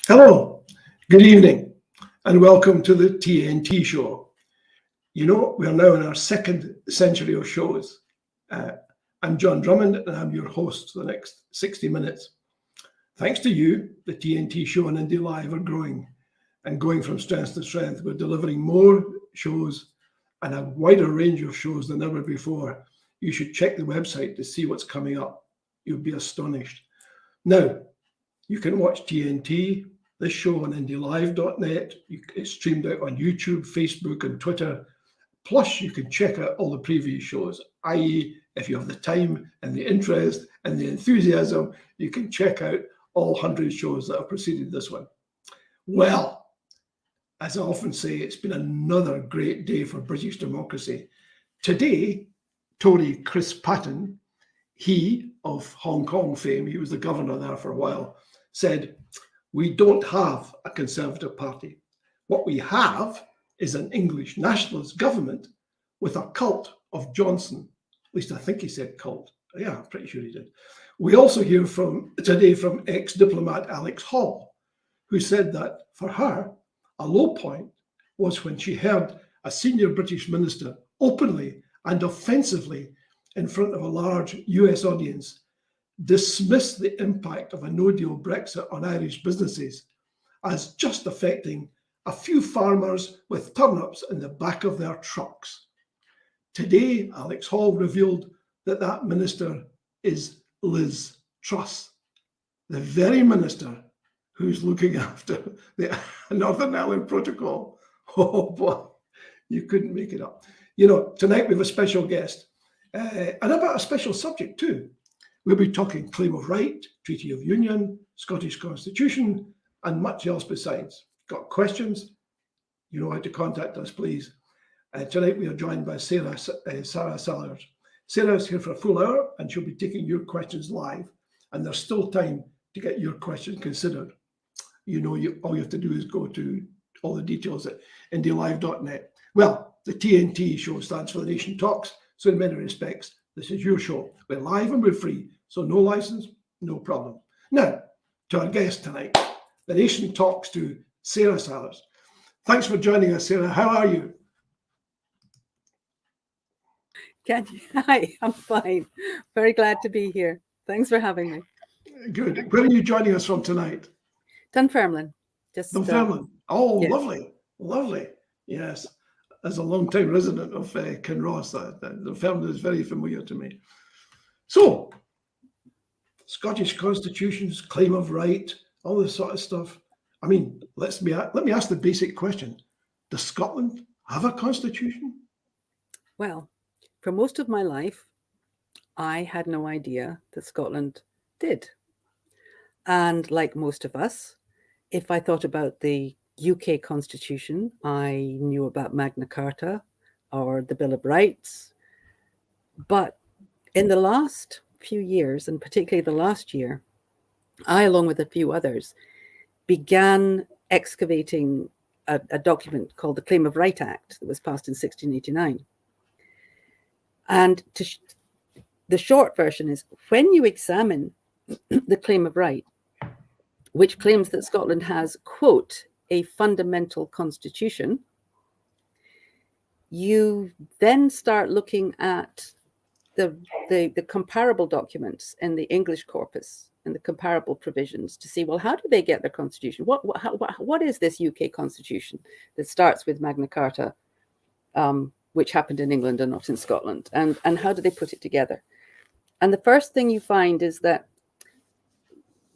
Hello, good evening, and welcome to the TNT Show. You know, we are now in our second century of shows. I'm John Drummond, and I'm your host for the next 60 minutes. Thanks to you, the TNT Show and Indie Live are growing and going from strength to strength. We're delivering more shows and a wider range of shows than ever before. You should check the website to see what's coming up. You'll be astonished. Now, you can watch TNT, this show on IndieLive.net. It's streamed out on YouTube, Facebook, and Twitter. Plus, you can check out all the previous shows, i.e., if you have the time and the interest and the enthusiasm, you can check out all 100 shows that have preceded this one. Well, as I often say, it's been another great day for British democracy. Today, Tory Chris Patten, he of Hong Kong fame, he was the governor there for a while, said, "We don't have a Conservative Party. What we have is an English nationalist government with a cult of Johnson." At least I think he said cult. Yeah, I'm pretty sure he did. We also hear today from ex-diplomat Alex Hall, who said that for her, a low point was when she heard a senior British minister openly and offensively in front of a large US audience dismiss the impact of a no-deal Brexit on Irish businesses as just affecting a few farmers with turnips in the back of their trucks. Today, Alex Hall revealed that that minister is Liz Truss, the very minister who's looking after the Northern Ireland Protocol. Oh boy, you couldn't make it up. You know, tonight we have a special guest and about a special subject too. We'll be talking claim of right, Treaty of Union, Scottish Constitution, and much else besides. Got questions? You know how to contact us, please. Tonight we are joined by Sara Salyers. Sara's here for a full hour and she'll be taking your questions live. And there's still time to get your question considered. You know, all you have to do is go to all the details at IndieLive.net. Well, the TNT show stands for The Nation Talks. So in many respects, this is your show. We're live and we're free. So no license, no problem. Now, to our guest tonight, The Nation talks to Sara Salyers. Thanks for joining us, Sara. How are you? Hi, I'm fine. Very glad to be here. Thanks for having me. Good. Where are you joining us from tonight? Dunfermline. Dunfermline. Oh, yes. Lovely. Yes. As a long-time resident of Kinross, Dunfermline is very familiar to me. So, Scottish constitutions, claim of right, all this sort of stuff. I mean, let me ask the basic question. Does Scotland have a constitution? Well, for most of my life, I had no idea that Scotland did. And like most of us, if I thought about the UK Constitution, I knew about Magna Carta or the Bill of Rights. But in the last few years, and particularly the last year, I, along with a few others, began excavating a document called the Claim of Right Act that was passed in 1689. And the short version is, when you examine the Claim of Right, which claims that Scotland has, quote, a fundamental constitution, you then start looking at the comparable documents in the English corpus and the comparable provisions to see, well, how do they get their constitution? What is this UK constitution that starts with Magna Carta, which happened in England and not in Scotland? And how do they put it together? And the first thing you find is that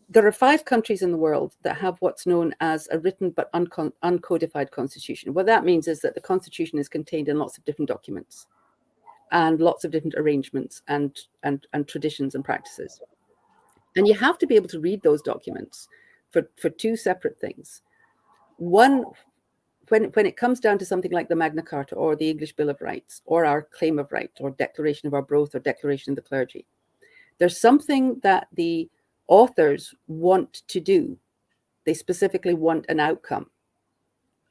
there are 5 countries in the world that have what's known as a written but uncodified constitution. What that means is that the constitution is contained in lots of different documents and lots of different arrangements and traditions and practices. And you have to be able to read those documents for 2 separate things. One, when it comes down to something like the Magna Carta or the English Bill of Rights or our Claim of Right or Declaration of Arbroath or Declaration of the Clergy, there's something that the authors want to do. They specifically want an outcome.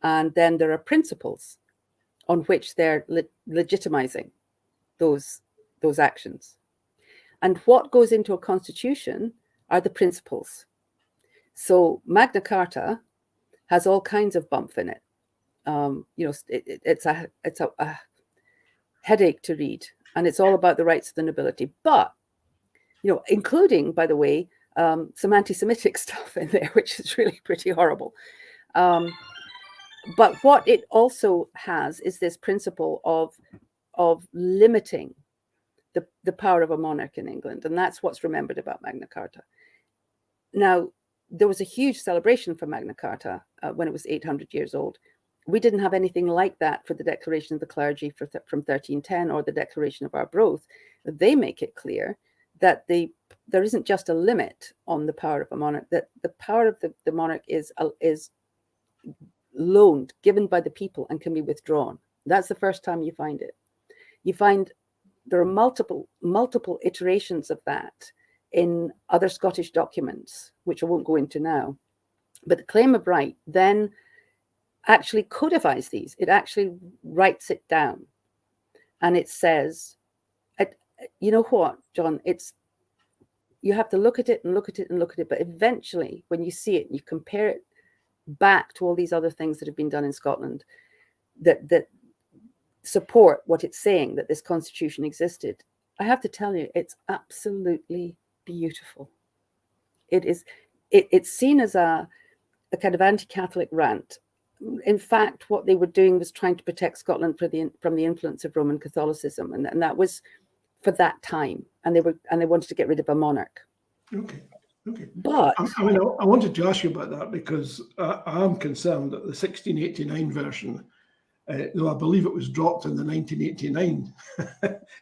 And then there are principles on which they're legitimizing those actions. And what goes into a constitution are the principles. So Magna Carta has all kinds of bump in it. It's a headache to read, and it's all about the rights of the nobility. But including, by the way, some anti-Semitic stuff in there, which is really pretty horrible. But what it also has is this principle of limiting the power of a monarch in England, and that's what's remembered about Magna Carta. Now, there was a huge celebration for Magna Carta when it was 800 years old. We didn't have anything like that for the Declaration of the Clergy from 1310 or the Declaration of Arbroath. They make it clear that there isn't just a limit on the power of a monarch, that the power of the monarch is loaned, given by the people, and can be withdrawn. That's the first time you find it. You find there are multiple iterations of that in other Scottish documents, which I won't go into now. But the claim of right then actually codifies these. It actually writes it down. And it says, you know what, John, you have to look at it and look at it and look at it. But eventually, when you see it, you compare it back to all these other things that have been done in Scotland that support what it's saying, that this constitution existed. I have to tell you, it's absolutely beautiful. It's seen as a kind of anti-Catholic rant. In fact, what they were doing was trying to protect Scotland from the influence of Roman Catholicism, and that was for that time. And they wanted to get rid of a monarch. Okay. But I wanted to ask you about that because I'm concerned that the 1689 version, though I believe it was dropped in the 1989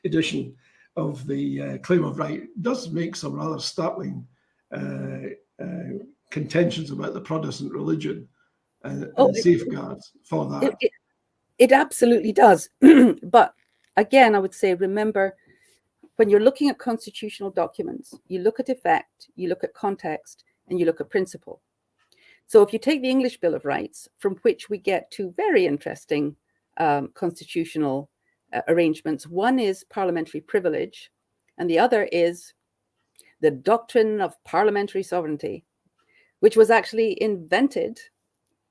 edition of the Claim of Right, does make some rather startling contentions about the Protestant religion and safeguards for that. It absolutely does. But again, I would say, remember, when you're looking at constitutional documents, you look at effect, you look at context, and you look at principle. So if you take the English Bill of Rights, from which we get two very interesting constitutional arrangements, one is parliamentary privilege, and the other is the doctrine of parliamentary sovereignty, which was actually invented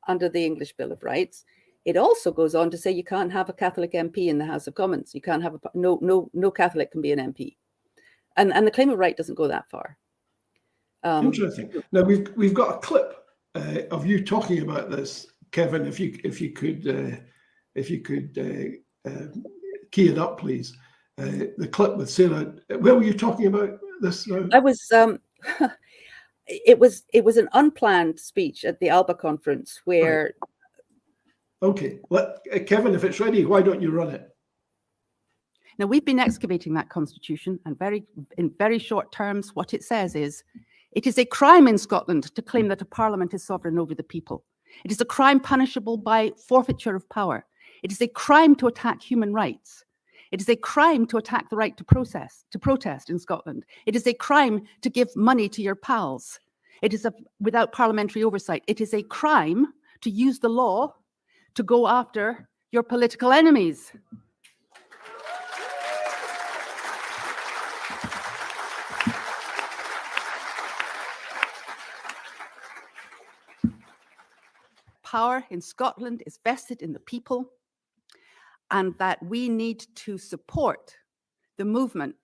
under the English Bill of Rights. It also goes on to say you can't have a Catholic MP in the House of Commons. You can't have no Catholic can be an MP, and the Claim of Right doesn't go that far. Interesting. Now we've got a clip of you talking about this, Kevin. If you could key it up, please. The clip with Sara. Where were you talking about this now? I was. It was an unplanned speech at the Alba conference where. Right. Okay, Kevin, if it's ready, why don't you run it? Now, we've been excavating that constitution, and in very short terms, what it says is, it is a crime in Scotland to claim that a parliament is sovereign over the people. It is a crime punishable by forfeiture of power. It is a crime to attack human rights. It is a crime to attack the right to protest in Scotland. It is a crime to give money to your pals. It is without parliamentary oversight. It is a crime to use the law to go after your political enemies. Power in Scotland is vested in the people, and that we need to support the movement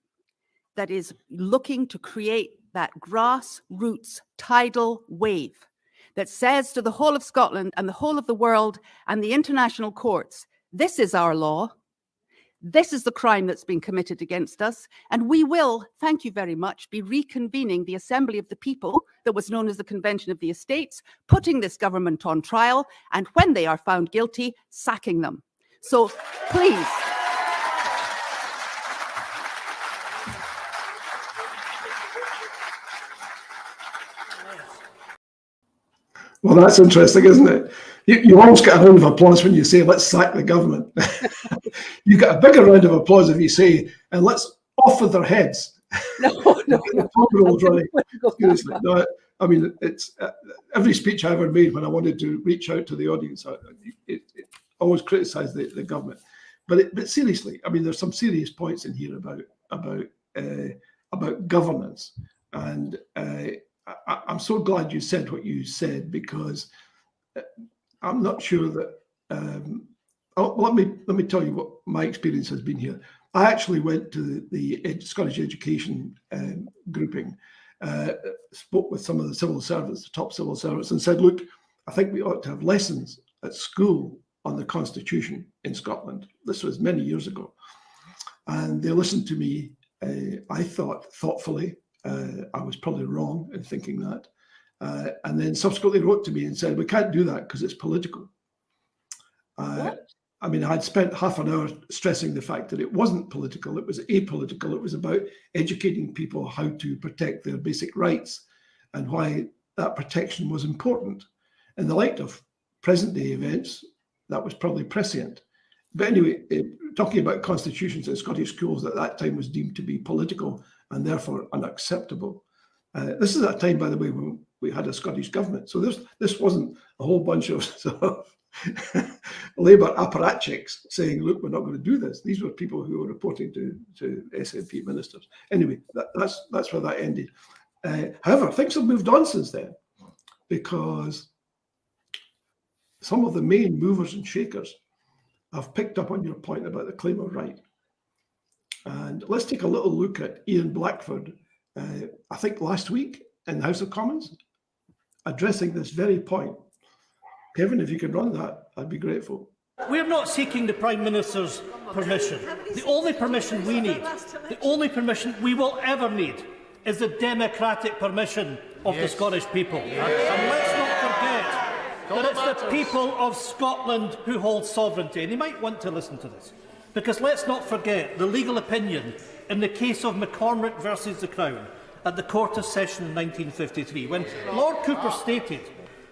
that is looking to create that grassroots tidal wave that says to the whole of Scotland and the whole of the world and the international courts, this is our law, this is the crime that's been committed against us, and we will, thank you very much, be reconvening the Assembly of the People that was known as the Convention of the Estates, putting this government on trial, and when they are found guilty, sacking them. So please. Well, that's interesting, isn't it? You almost get a round of applause when you say, let's sack the government. You get a bigger round of applause if you say, and let's off with their heads. No. Seriously. No, I mean, it's every speech I ever made when I wanted to reach out to the audience, it always criticised the government. But seriously, I mean, there's some serious points in here about governance, and I'm so glad you said what you said, because I'm not sure that. Let me tell you what my experience has been here. I actually went to the Scottish Education grouping, spoke with some of the civil servants, the top civil servants, and said, look, I think we ought to have lessons at school on the Constitution in Scotland. This was many years ago. And they listened to me, I thought, thoughtfully. I was probably wrong in thinking that. And then subsequently wrote to me and said, we can't do that because it's political. I mean, I'd spent half an hour stressing the fact that it wasn't political, it was apolitical. It was about educating people how to protect their basic rights and why that protection was important. In the light of present day events, that was probably prescient. But anyway, talking about constitutions in Scottish schools at that time was deemed to be political and therefore unacceptable. This is a time, by the way, when we had a Scottish government. So this wasn't a whole bunch of sort of Labour apparatchiks saying, look, we're not going to do this. These were people who were reporting to SNP ministers. Anyway, that's where that ended. However, things have moved on since then, because some of the main movers and shakers have picked up on your point about the claim of right. And let's take a little look at Ian Blackford, I think last week in the House of Commons, addressing this very point. Kevin, if you could run that, I'd be grateful. We're not seeking the Prime Minister's permission. The only permission we need, the only permission we will ever need, is the democratic permission of the Scottish people. And let's not forget that it's the people of Scotland who hold sovereignty. And you might want to listen to this, because let's not forget the legal opinion in the case of McCormack versus the Crown at the Court of Session in 1953, when Lord Cooper stated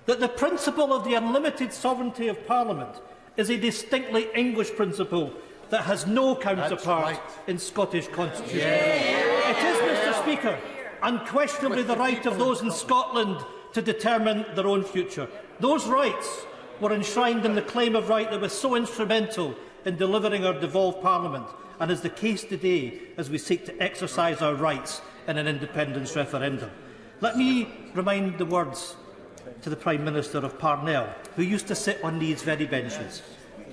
that the principle of the unlimited sovereignty of Parliament is a distinctly English principle that has no counterpart in Scottish constitution. It is, Mr. Speaker, unquestionably the right of those in Scotland to determine their own future. Those rights were enshrined in the claim of right that was so instrumental in delivering our devolved Parliament, and is the case today as we seek to exercise our rights in an independence referendum. Let me remind the words to the Prime Minister of Parnell, who used to sit on these very benches.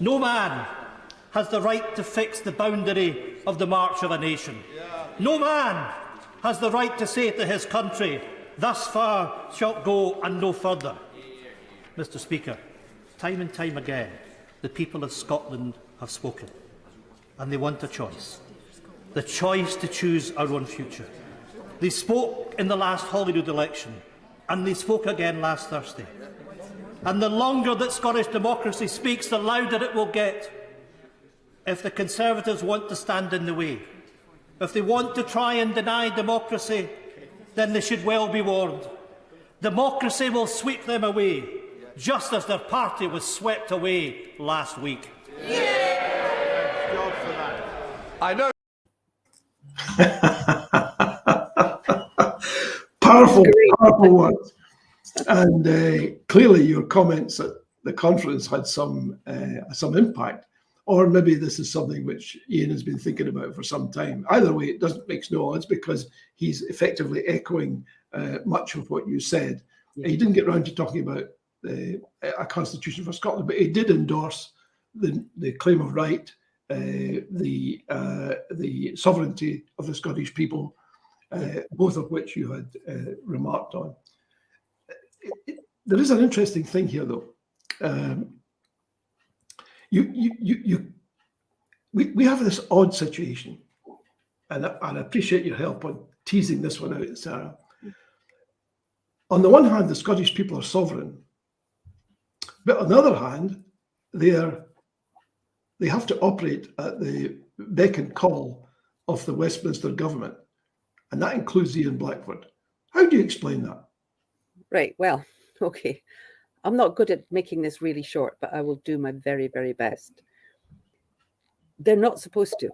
No man has the right to fix the boundary of the march of a nation. No man has the right to say to his country, thus far shalt go and no further. Mr. Speaker, time and time again, the people of Scotland have spoken, and they want a choice. The choice to choose our own future. They spoke in the last Holyrood election, and they spoke again last Thursday. And the longer that Scottish democracy speaks, the louder it will get. If the Conservatives want to stand in the way, if they want to try and deny democracy, then they should well be warned. Democracy will sweep them away, just as their party was swept away last week. I know. Powerful words. And clearly your comments at the conference had some impact. Or maybe this is something which Ian has been thinking about for some time. Either way, it makes no odds, because he's effectively echoing much of what you said. He didn't get round to talking about a constitution for Scotland, but he did endorse the claim of right, the sovereignty of the Scottish people, both of which you had remarked on. There is an interesting thing here, though. We have this odd situation, and I appreciate your help on teasing this one out, Sarah. On the one hand, the Scottish people are sovereign, but on the other hand, they have to operate at the beck and call of the Westminster government, and that includes Ian Blackford. How do you explain that? Right, well, okay. I'm not good at making this really short, but I will do my very, very best. They're not supposed to.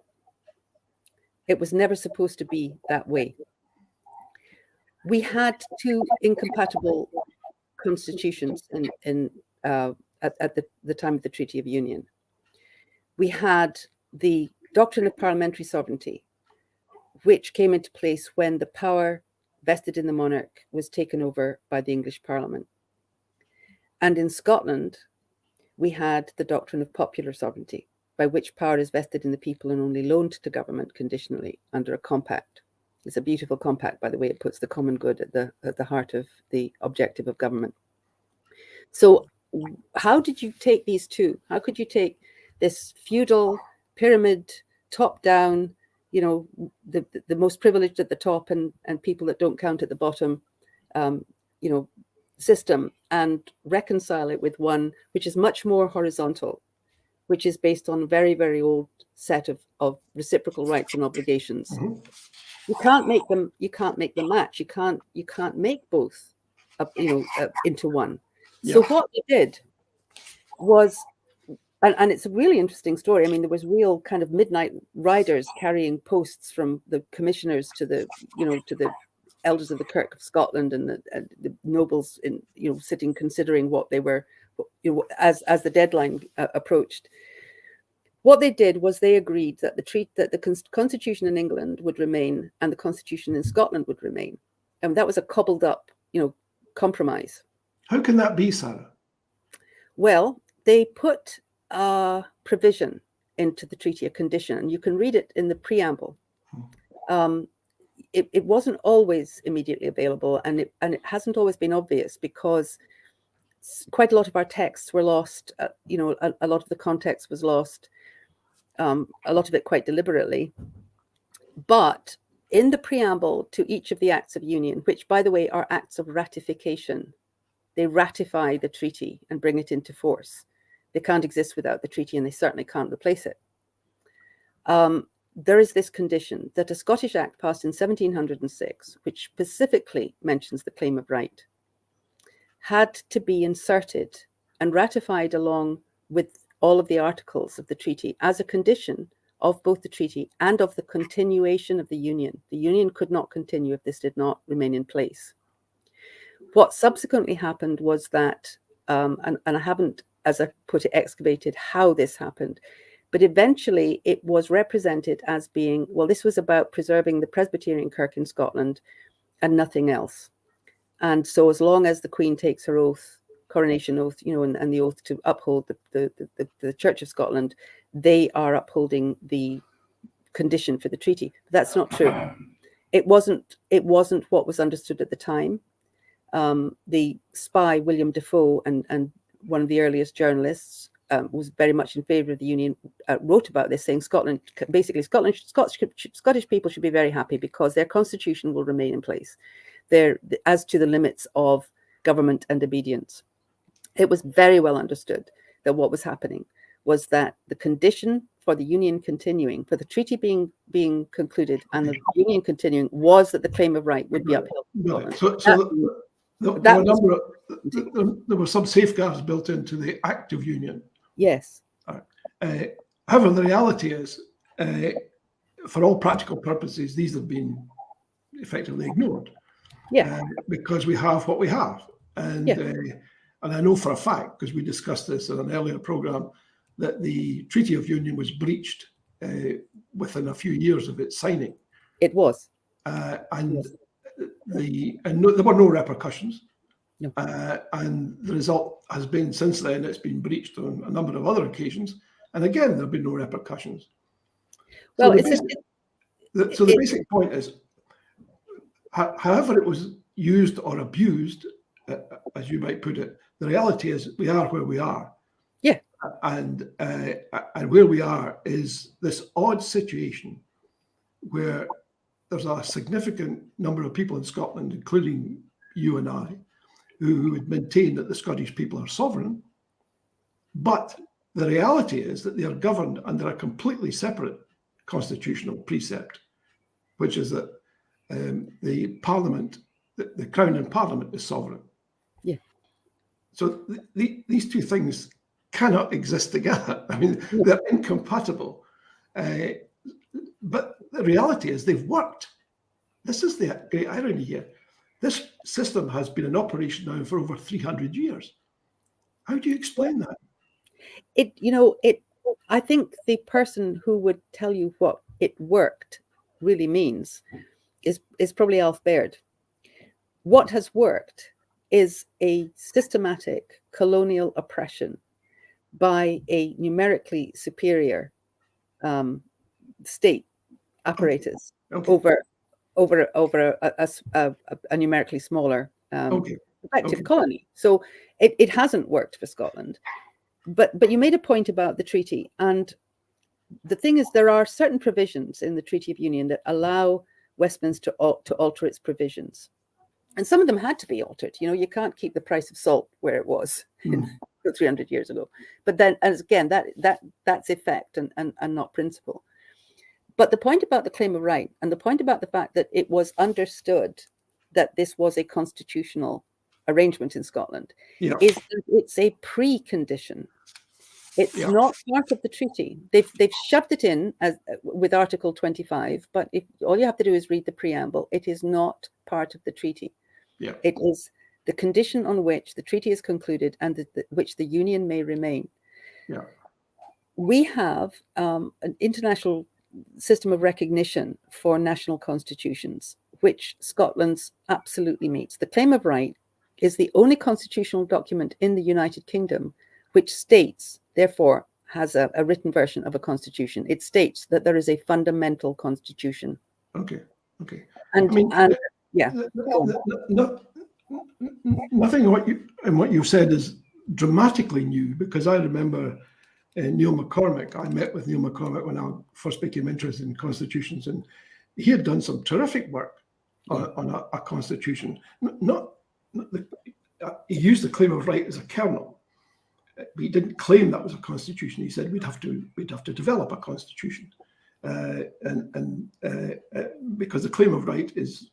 It was never supposed to be that way. We had two incompatible constitutions at the time of the Treaty of Union. We had the doctrine of parliamentary sovereignty, which came into place when the power vested in the monarch was taken over by the English Parliament. And in Scotland, we had the doctrine of popular sovereignty, by which power is vested in the people and only loaned to government conditionally under a compact. It's a beautiful compact, by the way. It puts the common good at the heart of the objective of government. So how did you take these two? How could you take this feudal pyramid, top down, you know, the most privileged at the top and people that don't count at the bottom, you know, system, and reconcile it with one which is much more horizontal, which is based on a very, very old set of reciprocal rights and obligations? Mhm. You can't make them. You can't make them match. You can't make both, into one. So what we did was, and it's a really interesting story. I mean, there was real kind of midnight riders carrying posts from the commissioners to the elders of the Kirk of Scotland and the nobles in, sitting considering what they were, as the deadline approached. What they did was they agreed that the constitution in England would remain and the constitution in Scotland would remain, and that was a cobbled up, compromise. How can that be, Sarah? Well, they put a provision into the treaty, a condition, and you can read it in the preamble. It wasn't always immediately available, and it hasn't always been obvious, because quite a lot of our texts were lost. A lot of the context was lost. A lot of it quite deliberately. But in the preamble to each of the acts of union, which, by the way, are acts of ratification, they ratify the treaty and bring it into force. They can't exist without the treaty, and they certainly can't replace it. There is this condition that a Scottish Act passed in 1706, which specifically mentions the claim of right, had to be inserted and ratified along with all of the articles of the treaty as a condition of both the treaty and of the continuation of the union. The union could not continue if this did not remain in place. What subsequently happened was that, and I haven't, as I put it, excavated how this happened, but eventually it was represented as being, well, this was about preserving the Presbyterian Kirk in Scotland and nothing else. And so as long as the Queen takes her oath, coronation oath, and the oath to uphold the Church of Scotland, they are upholding the condition for the treaty. But that's not true. It wasn't what was understood at the time. The spy, William Defoe, and one of the earliest journalists, was very much in favour of the union, wrote about this, saying Scottish people should be very happy because their constitution will remain in place. As to the limits of government and obedience, it was very well understood that what was happening was that the condition for the union continuing, for the treaty being concluded and the union continuing, was that the claim of right would be upheld. There were some safeguards built into the Act of Union. Yes. However, the reality is, for all practical purposes, these have been effectively ignored. Yeah. Because we have what we have. And I know for a fact, because we discussed this in an earlier program, that the Treaty of Union was breached within a few years of its signing. It was. And there were no repercussions. No. And the result has been, since then, it's been breached on a number of other occasions. And again, there have been no repercussions. Well, so the basic point is, however it was used or abused, as you might put it, the reality is we are where we are. Yeah. And where we are is this odd situation where there's a significant number of people in Scotland, including you and I, who would maintain that the Scottish people are sovereign. But the reality is that they are governed under a completely separate constitutional precept, which is that the Parliament, the Crown and Parliament is sovereign. Yeah. So these two things cannot exist together. I mean, they're incompatible. But the reality is they've worked. This is the great irony here. This system has been in operation now for over 300 years. How do you explain that? I think the person who would tell you what it worked really means is probably Alf Baird. what has worked is a systematic colonial oppression by a numerically superior state apparatus over a numerically smaller effective colony. So it hasn't worked for Scotland. But you made a point about the treaty, and the thing is, there are certain provisions in the Treaty of Union that allow Westminster to alter its provisions, and some of them had to be altered. You know, you can't keep the price of salt where it was 300 years ago. But then, as again, that's effect and not principle. But the point about the claim of right, and the point about the fact that it was understood that this was a constitutional arrangement in Scotland, is that it's a precondition. It's not part of the treaty. They've shoved it in as with Article 25, but if all you have to do is read the preamble, it is not part of the treaty. It is the condition on which the treaty is concluded and which the union may remain. We have an international system of recognition for national constitutions, which Scotland's absolutely meets. The Claim of Right is the only constitutional document in the United Kingdom which states, therefore, has a written version of a constitution. It states that there is a fundamental constitution. Okay. And, I mean, nothing in what you've said is dramatically new, because I remember Neil McCormack. I met with Neil McCormack when I first became interested in constitutions, and he had done some terrific work on a constitution. He used the Claim of Right as a kernel. But he didn't claim that was a constitution. He said we'd have to develop a constitution, because the Claim of Right is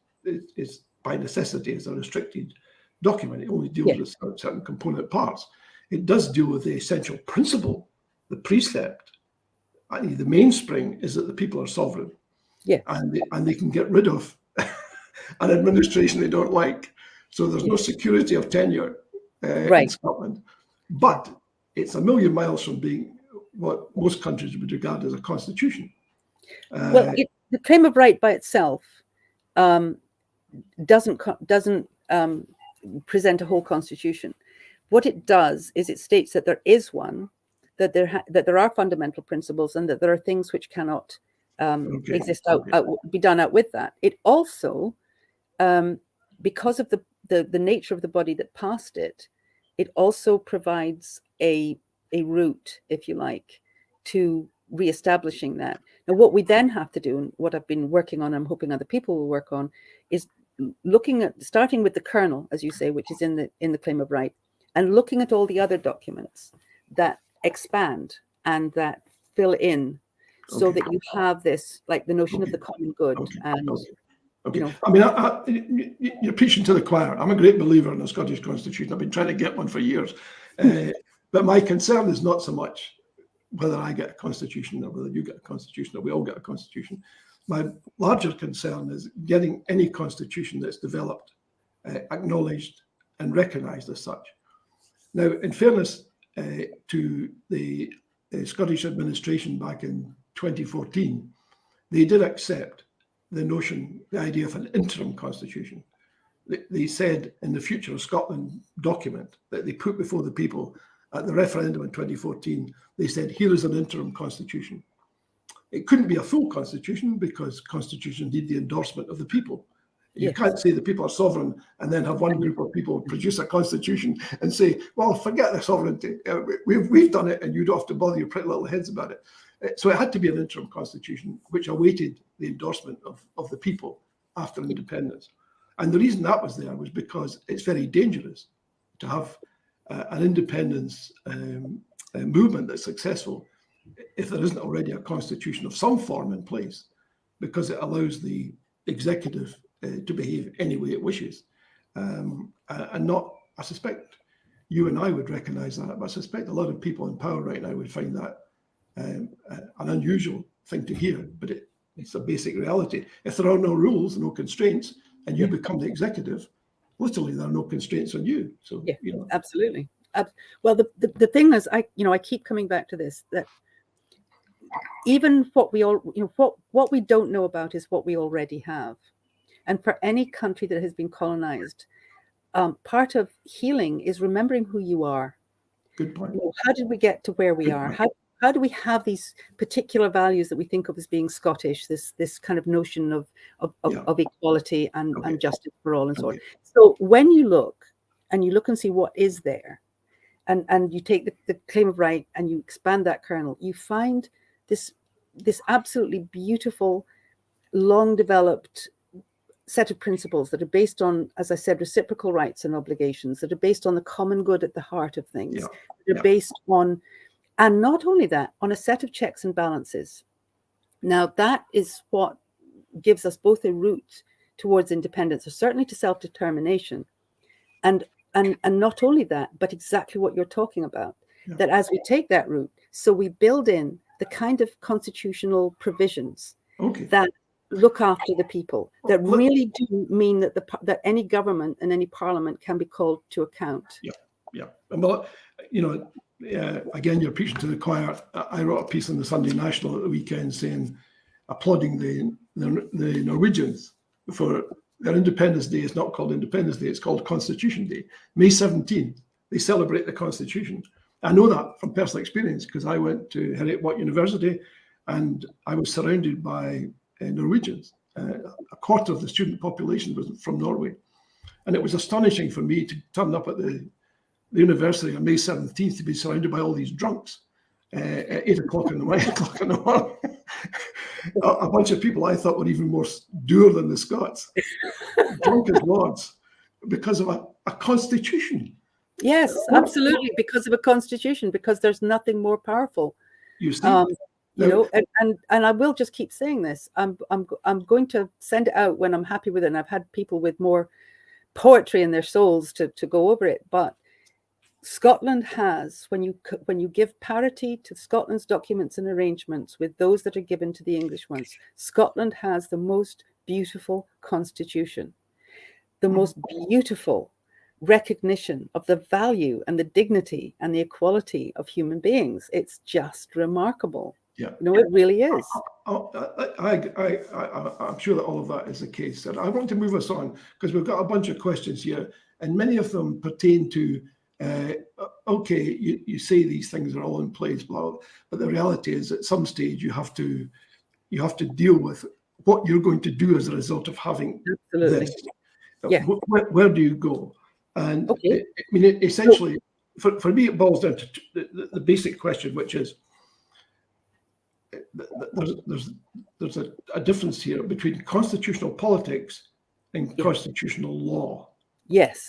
by necessity is a restricted document. It only deals with certain component parts. It does deal with the essential principle, the precept. The mainspring is that the people are sovereign, and they can get rid of an administration they don't like. So there's no security of tenure in Scotland. But it's a million miles from being what most countries would regard as a constitution. The Claim of Right by itself doesn't present a whole constitution. What it does is it states that there is one, that there are fundamental principles, and that there are things which cannot be done out with that. It also, because of the nature of the body that passed it, it also provides a route, if you like, to reestablishing that. Now, what we then have to do, and what I've been working on, I'm hoping other people will work on, is starting with the kernel, as you say, which is in the Claim of Right, and looking at all the other documents that expand and that fill in, so that you have this, like the notion of the common good. I mean, you're preaching to the choir. I'm a great believer in the Scottish Constitution. I've been trying to get one for years. But my concern is not so much whether I get a constitution or whether you get a constitution or we all get a constitution. My larger concern is getting any constitution that's developed, acknowledged and recognised as such. Now, in fairness to the Scottish administration back in 2014, they did accept the idea of an interim constitution. They said in the Future of Scotland document that they put before the people at the referendum in 2014, they said, here is an interim constitution. It couldn't be a full constitution because constitutions need the endorsement of the people. You can't say the people are sovereign and then have one group of people produce a constitution and say, well, forget the sovereignty. We've done it and you don't have to bother your pretty little heads about it. So it had to be an interim constitution, which awaited the endorsement of the people after independence. And the reason that was there was because it's very dangerous to have an independence movement that's successful if there isn't already a constitution of some form in place, because it allows the executive to behave any way it wishes. And not, I suspect you and I would recognize that, but I suspect a lot of people in power right now would find that an unusual thing to hear, but it's a basic reality. If there are no rules, no constraints, and you become the executive, literally there are no constraints on you. So absolutely. Well, the thing is, I keep coming back to this, that even what we all, what we don't know about is what we already have. And for any country that has been colonized, part of healing is remembering who you are. Good point. You know, how did we get to where we Good are? point. How do we have these particular values that we think of as being Scottish, this kind of notion of equality and justice for all and so on. So when you look and see what is there, and you take the claim of right and you expand that kernel, you find this absolutely beautiful, long developed set of principles that are based on, as I said, reciprocal rights and obligations, that are based on the common good at the heart of things. They're based on, and not only that, on a set of checks and balances. Now, that is what gives us both a route towards independence, or certainly to self-determination. And not only that, but exactly what you're talking about, that as we take that route, so we build in the kind of constitutional provisions that look after the people, that really do mean that any government and any parliament can be called to account. And well, you know, again, you're preaching to the choir. I wrote a piece in the Sunday National at the weekend applauding the Norwegians for their Independence Day. It's not called Independence Day, it's called Constitution Day. May 17th, they celebrate the Constitution. I know that from personal experience because I went to Harriet University and I was surrounded by Norwegians. A quarter of the student population was from Norway. And it was astonishing for me to turn up at the university on May 17th to be surrounded by all these drunks at 8 o'clock in the morning, 9 o'clock in the morning. A bunch of people I thought were even more dour than the Scots, drunk as lords, because of a constitution. Yes, absolutely, because of a constitution, because there's nothing more powerful. You see, you know, and I will just keep saying this. I'm going to send it out when I'm happy with it, and I've had people with more poetry in their souls to go over it. But Scotland has, when you give parity to Scotland's documents and arrangements with those that are given to the English ones, Scotland has the most beautiful constitution, the most beautiful recognition of the value and the dignity and the equality of human beings. It's just remarkable. Yeah, no, it really is. I'm sure that all of that is the case. And I want to move us on because we've got a bunch of questions here, and many of them pertain to you say these things are all in place, blah, but the reality is at some stage you have to deal with what you're going to do as a result of having this. Yeah. Where do you go? And I mean, essentially, for me, it boils down to the basic question, which is there's a difference here between constitutional politics and constitutional law. Yes.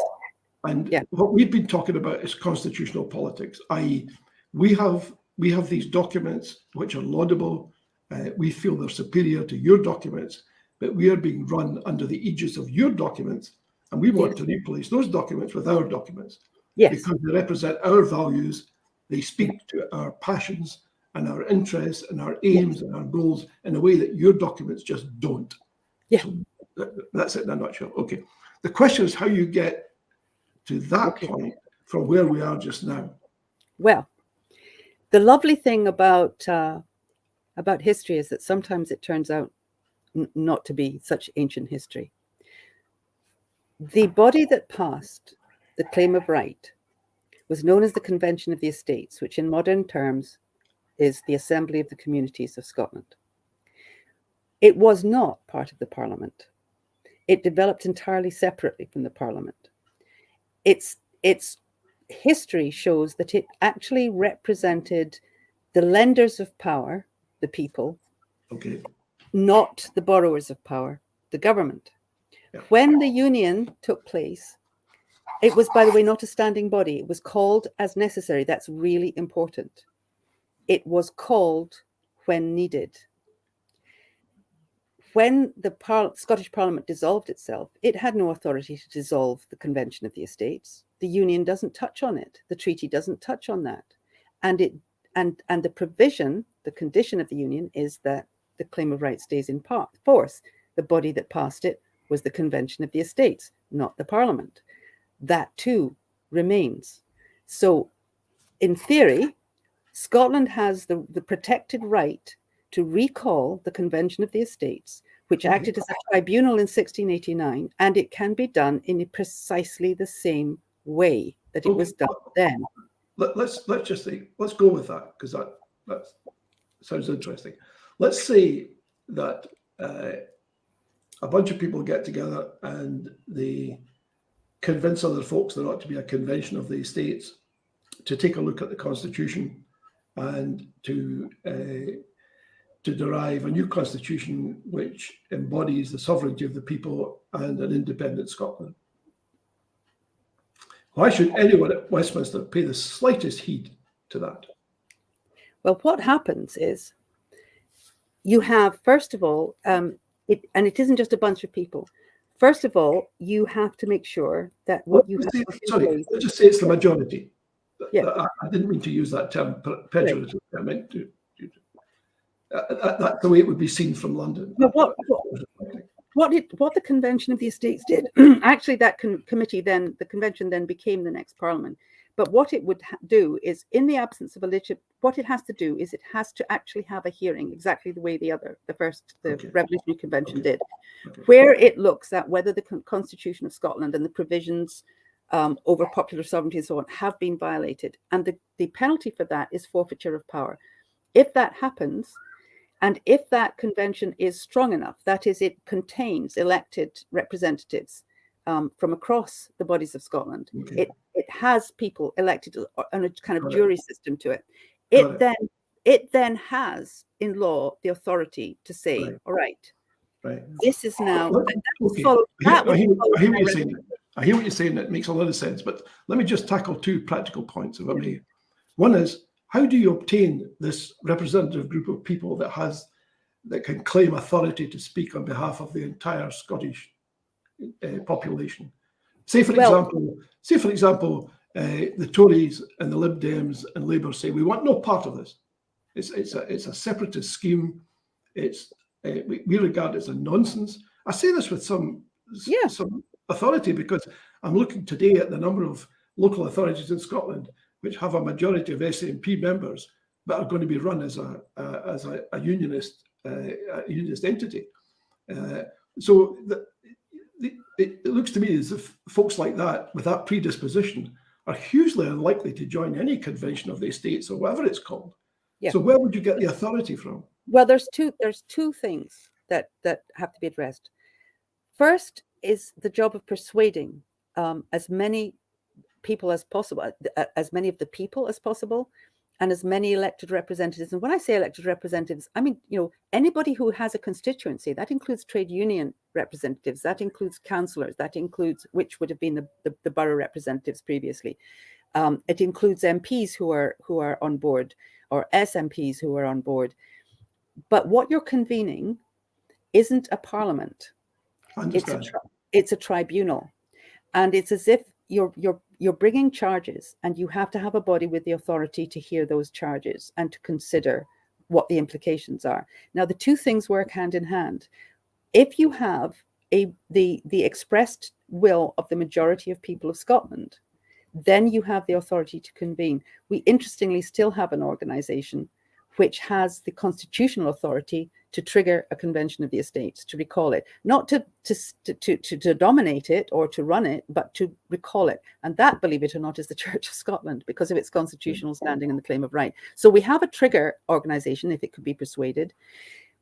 And what we've been talking about is constitutional politics, i.e., we have these documents which are laudable. We feel they're superior to your documents, but we are being run under the aegis of your documents, and we want to replace those documents with our documents because they represent our values. They speak to our passions and our interests and our aims and our goals in a way that your documents just don't. Yeah. So that's it in a nutshell. Okay. The question is how you get to that point from where we are just now. Well, the lovely thing about history is that sometimes it turns out not to be such ancient history. The body that passed the claim of right was known as the Convention of the Estates, which in modern terms is the Assembly of the Communities of Scotland. It was not part of the Parliament. It developed entirely separately from the Parliament. Its history shows that it actually represented the lenders of power, the people, not the borrowers of power, the government. Yeah. When the Union took place, it was, by the way, not a standing body. It was called as necessary. That's really important. It was called when needed. When the Scottish Parliament dissolved itself, it had no authority to dissolve the Convention of the Estates. The Union doesn't touch on it. The treaty doesn't touch on that. And the provision, the condition of the Union is that the claim of right stays in force. The body that passed it was the Convention of the Estates, not the Parliament. That too remains. So in theory, Scotland has the protected right to recall the Convention of the Estates which acted as a tribunal in 1689, and it can be done in precisely the same way that it was done then. Let's just say, let's go with that, because that sounds interesting. Let's say that a bunch of people get together and they convince other folks there ought to be a convention of the estates to take a look at the Constitution and to derive a new constitution which embodies the sovereignty of the people and an independent Scotland. Why should anyone at Westminster pay the slightest heed to that? Well, what happens is you have, first of all, and it isn't just a bunch of people. First of all, you have to make sure that what you have. Sorry, let's just say it's the majority. Yeah. I didn't mean to use that term pejoratively. I meant to. That's the way it would be seen from London. But what the Convention of the Estates did, actually, that committee then, the convention then became the next Parliament. But what it would do is, in the absence of a legitimate, what it has to do is it has to actually have a hearing, exactly the way the Revolutionary Convention did, where it looks at whether the Constitution of Scotland and the provisions over popular sovereignty and so on have been violated. And the penalty for that is forfeiture of power. If that happens, and if that convention is strong enough, that is, it contains elected representatives from across the bodies of Scotland, it has people elected on a kind of jury system to it. It then has, in law, the authority to say, all right, this is now. I hear what you're saying. I hear what you're saying. It makes a lot of sense. But let me just tackle two practical points, if I may. One is, how do you obtain this representative group of people that can claim authority to speak on behalf of the entire Scottish population? Say for example, the Tories and the Lib Dems and Labour say we want no part of this. It's a separatist scheme. We regard it as a nonsense. I say this with some authority because I'm looking today at the number of local authorities in Scotland which have a majority of SNP members, but are going to be run as a unionist entity. So it looks to me as if folks like that, with that predisposition, are hugely unlikely to join any convention of the estates or whatever it's called. Yeah. So where would you get the authority from? Well, there's two things that have to be addressed. First is the job of persuading as many people as possible, as many of the people as possible, and as many elected representatives. And when I say elected representatives, I mean, anybody who has a constituency. That includes trade union representatives, that includes councillors, that includes, which would have been the borough representatives previously. It includes MPs who are on board, or SMPs who are on board. But what you're convening isn't a parliament. It's a tribunal. And it's as if you're bringing charges, and you have to have a body with the authority to hear those charges and to consider what the implications are. Now, the two things work hand in hand. If you have the expressed will of the majority of people of Scotland, then you have the authority to convene. We interestingly still have an organisation which has the constitutional authority to trigger a convention of the estates, to recall it, not to dominate it or to run it, but to recall it. And that, believe it or not, is the Church of Scotland, because of its constitutional standing and the claim of right. So we have a trigger organisation, if it could be persuaded.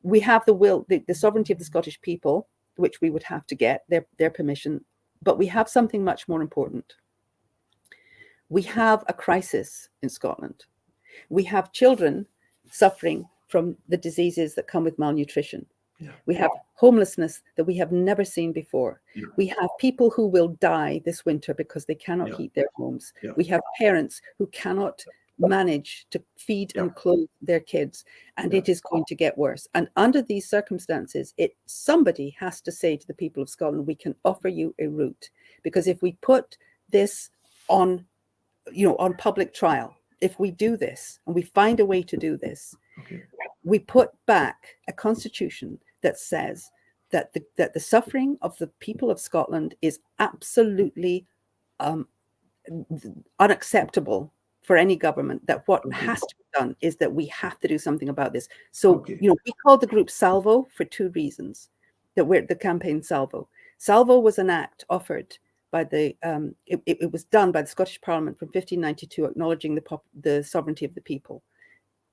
We have the will, the sovereignty of the Scottish people, which we would have to get their permission. But we have something much more important. We have a crisis in Scotland. We have children suffering from the diseases that come with malnutrition. Yeah. We have homelessness that we have never seen before. Yeah. We have people who will die this winter because they cannot heat their homes. Yeah. We have parents who cannot manage to feed and clothe their kids, and it is going to get worse. And under these circumstances, somebody has to say to the people of Scotland, we can offer you a route. Because if we put this on public trial, if we do this and we find a way to do this, we put back a constitution that says that the suffering of the people of Scotland is absolutely unacceptable for any government, that what has to be done is that we have to do something about this. So, we call the group Salvo for two reasons. the campaign Salvo. Salvo was an act offered by it was done by the Scottish Parliament from 1592, acknowledging the sovereignty of the people.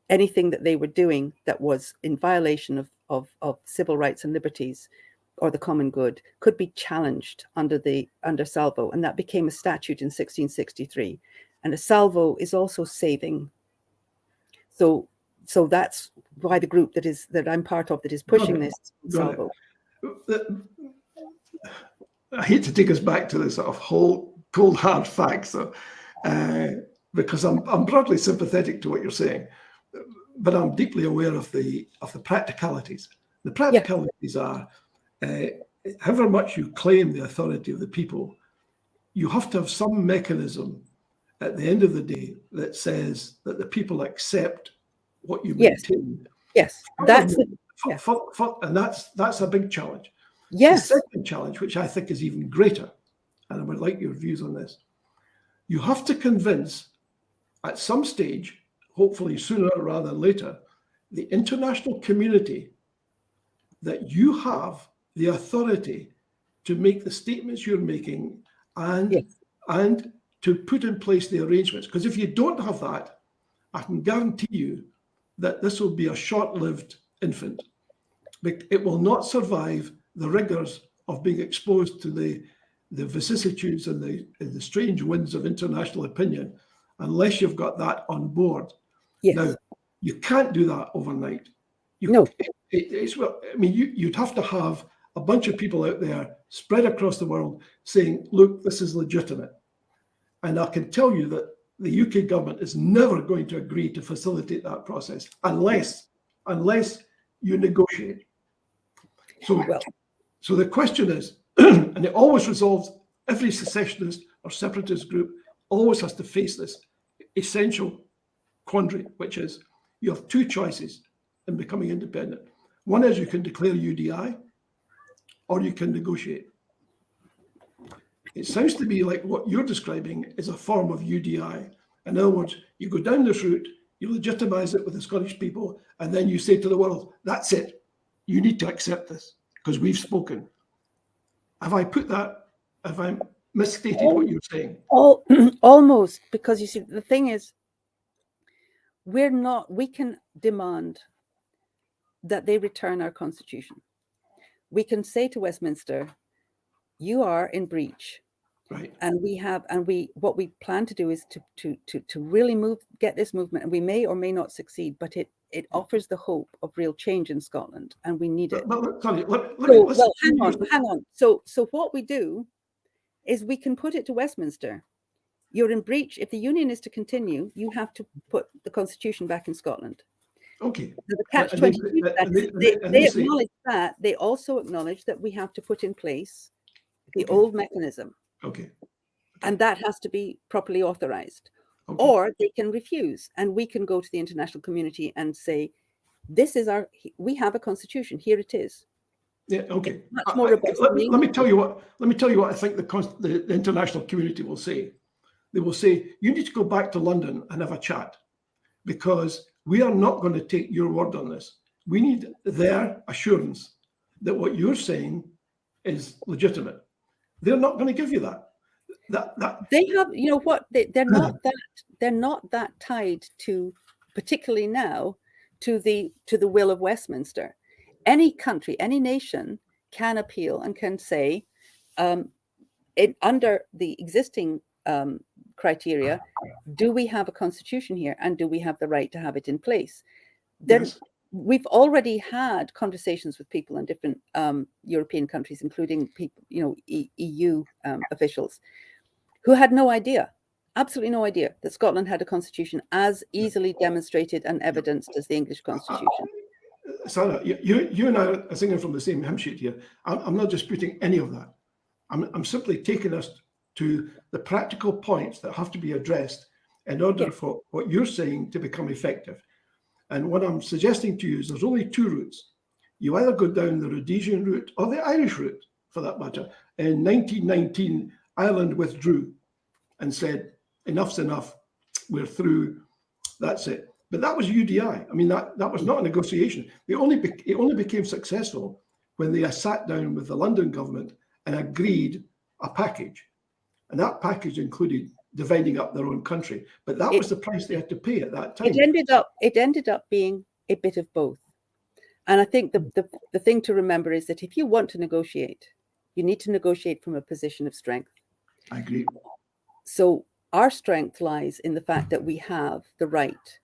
Anything that they were doing that was in violation of civil rights and liberties or the common good could be challenged under Salvo, and that became a statute in 1663. And a Salvo is also saving. So that's why the group that I'm part of that is pushing this Salvo. I hate to take us back to the sort of whole cold hard facts, because I'm broadly sympathetic to what you're saying, but I'm deeply aware of the practicalities. The practicalities are, however much you claim the authority of the people, you have to have some mechanism at the end of the day that says that the people accept what you maintain. Yes, that's and that's a big challenge. Yes. The second challenge, which I think is even greater, and I would like your views on this, you have to convince at some stage, hopefully sooner rather than later, the international community that you have the authority to make the statements you're making and to put in place the arrangements. Because if you don't have that, I can guarantee you that this will be a short-lived infant. It will not survive the rigors of being exposed to the vicissitudes and the strange winds of international opinion unless you've got that on board. Yes. Now, you can't do that overnight. You'd have to have a bunch of people out there spread across the world saying, look, this is legitimate. And I can tell you that the UK government is never going to agree to facilitate that process unless you negotiate. So the question is, and it always resolves, every secessionist or separatist group always has to face this essential quandary, which is you have two choices in becoming independent. One is you can declare UDI or you can negotiate. It sounds to me like what you're describing is a form of UDI. In other words, you go down this route, you legitimize it with the Scottish people, and then you say to the world, that's it. You need to accept this because we've spoken. Have I misstated what you're saying? Almost, because you see, the thing is, we can demand that they return our constitution. We can say to Westminster, you are in breach. Right. And what we plan to do is to really get this movement, and we may or may not succeed, but it offers the hope of real change in Scotland, and we need it. Hang on. So what we do is we can put it to Westminster. You're in breach. If the union is to continue, you have to put the constitution back in Scotland. Okay. So the catch-22, they acknowledge that. They also acknowledge that we have to put in place the old mechanism. Okay. And that has to be properly authorized. Okay. Or they can refuse, and we can go to the international community and say, we have a constitution, here it is. Yeah, okay. Much more robust. Let me tell you what I think the international community will say. They will say, you need to go back to London and have a chat, because we are not going to take your word on this. We need their assurance that what you're saying is legitimate. They're not going to give you that. They have, you know what? They're not that tied to, particularly now, to the will of Westminster. Any country, any nation can appeal and can say, under the existing criteria, do we have a constitution here, and do we have the right to have it in place? Yes. We've already had conversations with people in different European countries, including people, EU officials, who had no idea, absolutely no idea, that Scotland had a constitution as easily demonstrated and evidenced as the English constitution. Sara, you and I are singing from the same hymn sheet here. I'm not disputing any of that. I'm simply taking us to the practical points that have to be addressed in order for what you're saying to become effective. And what I'm suggesting to you is there's only two routes. You either go down the Rhodesian route or the Irish route, for that matter. In 1919, Ireland withdrew and said, enough's enough, we're through, that's it. But that was UDI. I mean, that was not a negotiation. It only became successful when they sat down with the London government and agreed a package. And that package included dividing up their own country. But that was the price they had to pay at that time. It ended up being a bit of both. And I think the thing to remember is that if you want to negotiate, you need to negotiate from a position of strength. I agree. So our strength lies in the fact that we have the right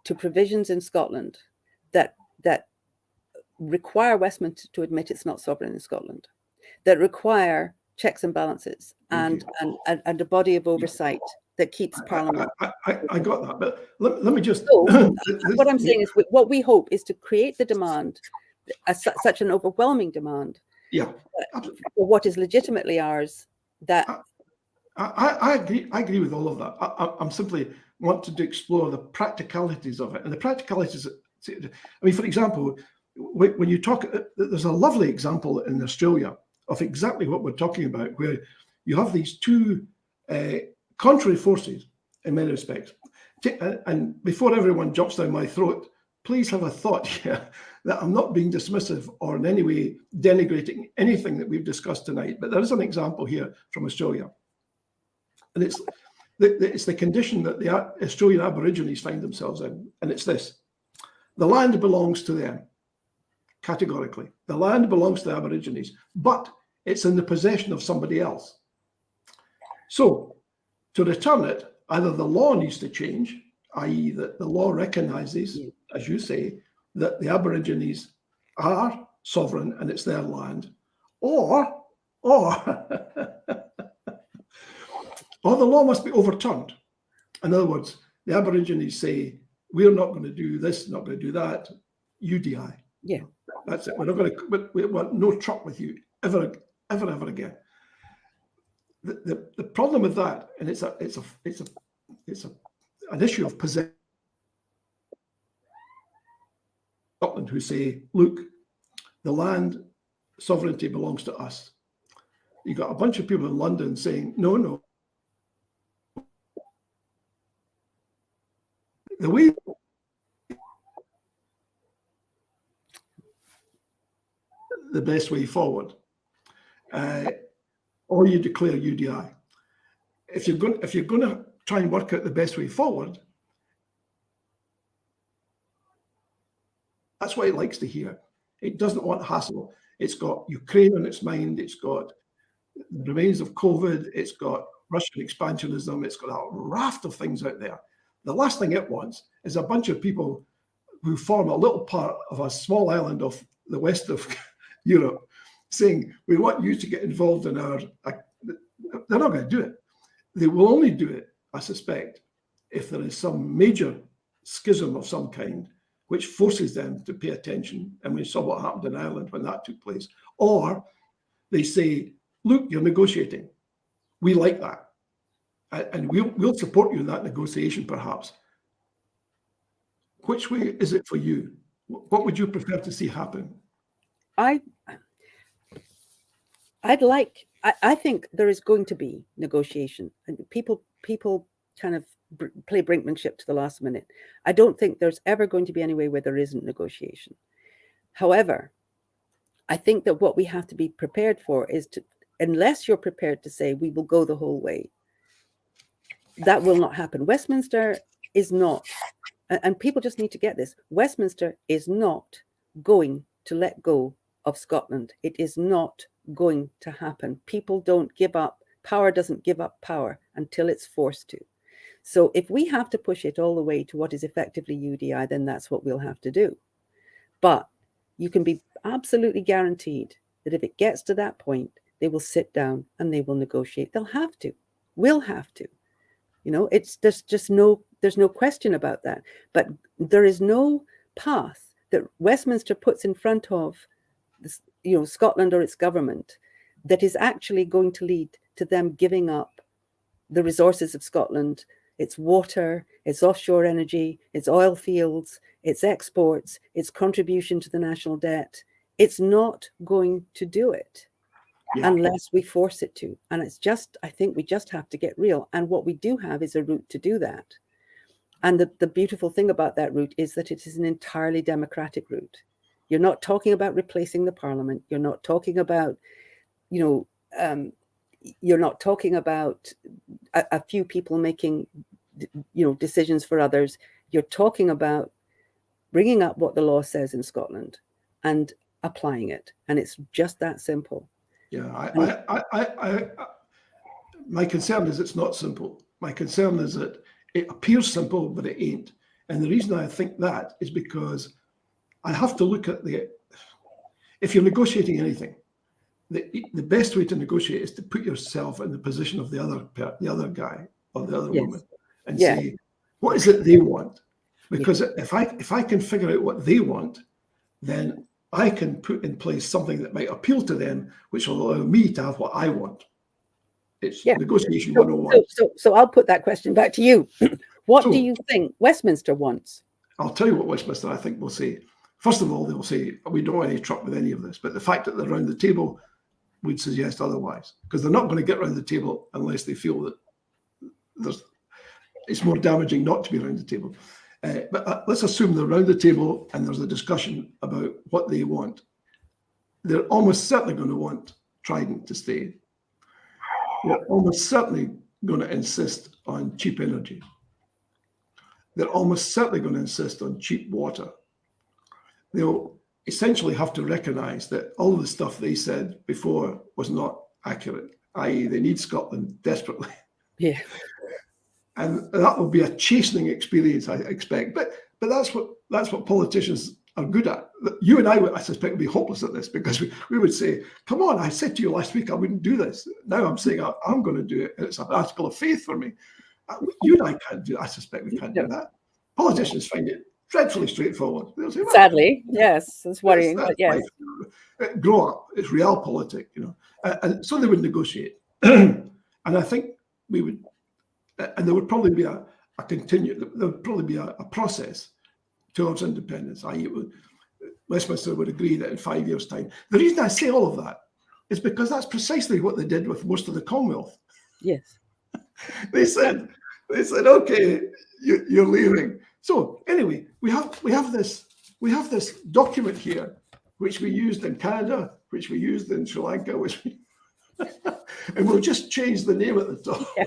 to provisions in Scotland that require Westminster to admit it's not sovereign in Scotland, that require checks and balances and a body of oversight that keeps Parliament. I got that, but let me just. So, what I'm saying is, what we hope is to create the demand, such an overwhelming demand, for what is legitimately ours. That I agree with all of that. I'm simply wanting to explore the practicalities of it, and the practicalities. I mean, for example, when you talk, there's a lovely example in Australia of exactly what we're talking about, where you have these two contrary forces in many respects. And before everyone jumps down my throat, please have a thought here that I'm not being dismissive or in any way denigrating anything that we've discussed tonight, but there is an example here from Australia. And it's the condition that the Australian Aborigines find themselves in, and it's this: the land belongs to them, categorically. The land belongs to the Aborigines, but it's in the possession of somebody else. So, to return it, either the law needs to change, i.e. that the law recognises, as you say, that the Aborigines are sovereign and it's their land, or the law must be overturned. In other words, the Aborigines say, we're not going to do this, not going to do that, UDI. Yeah. That's it. We're not going to, we want no truck with you ever again. The problem with that, and it's an issue of possession. Scotland, who say, look, the land sovereignty belongs to us. You got a bunch of people in London saying, no. The way the best way forward, or you declare UDI. If you're going to try and work out the best way forward, that's what it likes to hear. It doesn't want hassle. It's got Ukraine on its mind. It's got the remains of COVID. It's got Russian expansionism. It's got a raft of things out there. The last thing it wants is a bunch of people who form a little part of a small island of the west of Europe saying, we want you to get involved in our... They're not going to do it. They will only do it, I suspect, if there is some major schism of some kind which forces them to pay attention. And we saw what happened in Ireland when that took place. Or they say, look, you're negotiating. We like that. And we'll support you in that negotiation, perhaps. Which way is it for you? What would you prefer to see happen? I think there is going to be negotiation, and people kind of play brinkmanship to the last minute. I don't think there's ever going to be any way where there isn't negotiation. However, I think that what we have to be prepared for is to, unless you're prepared to say we will go the whole way, that will not happen. Westminster is not, and people just need to get this, Westminster is not going to let go of Scotland. It is not going to happen. People don't give up. Power doesn't give up power until it's forced to. So if we have to push it all the way to what is effectively UDI, then that's what we'll have to do. But you can be absolutely guaranteed that if it gets to that point, they will sit down and they will negotiate. They'll have to. We'll have to. You know, there's no question about that. But there is no path that Westminster puts in front of this, Scotland or its government, that is actually going to lead to them giving up the resources of Scotland, its water, its offshore energy, its oil fields, its exports, its contribution to the national debt. It's not going to do it unless we force it to. And I think we just have to get real. And what we do have is a route to do that. And the beautiful thing about that route is that it is an entirely democratic route. You're not talking about replacing the parliament. You're not talking about, you're not talking about a few people making, decisions for others. You're talking about bringing up what the law says in Scotland and applying it. And it's just that simple. Yeah, my concern is it's not simple. My concern is that it appears simple, but it ain't. And the reason I think that is because I have to look at if you're negotiating anything, the best way to negotiate is to put yourself in the position of the other guy or the other woman and say, what is it they want? Because if I can figure out what they want, then I can put in place something that might appeal to them, which will allow me to have what I want. It's negotiation 101. So I'll put that question back to you. What do you think Westminster wants? I'll tell you what Westminster, I think, will say. First of all, they'll say, we don't want any truck with any of this. But the fact that they're around the table would suggest otherwise, because they're not going to get around the table unless they feel that it's more damaging not to be around the table. But let's assume they're around the table and there's a discussion about what they want. They're almost certainly going to want Trident to stay. They're almost certainly going to insist on cheap energy. They're almost certainly going to insist on cheap water. They'll essentially have to recognize that all of the stuff they said before was not accurate, i.e. they need Scotland desperately. Yeah. And that will be a chastening experience, I expect. But that's what politicians are good at. You and I suspect, would be hopeless at this, because we would say, come on, I said to you last week I wouldn't do this. Now I'm saying I'm going to do it. And it's an article of faith for me. You and I can't do it. I suspect we can't do that. Politicians find it dreadfully straightforward. They'll say, well, sadly, yes, it's worrying, but yes. Grow up. It's realpolitik, and so they would negotiate. And I think we would, and there would probably be there would probably be a process towards independence, i.e. Westminster would agree that in 5 years' time. The reason I say all of that is because that's precisely what they did with most of the Commonwealth. Yes. They said, okay, you're leaving. So anyway, we have this document here, which we used in Canada, which we used in Sri Lanka, and we'll just change the name at the top. Yeah.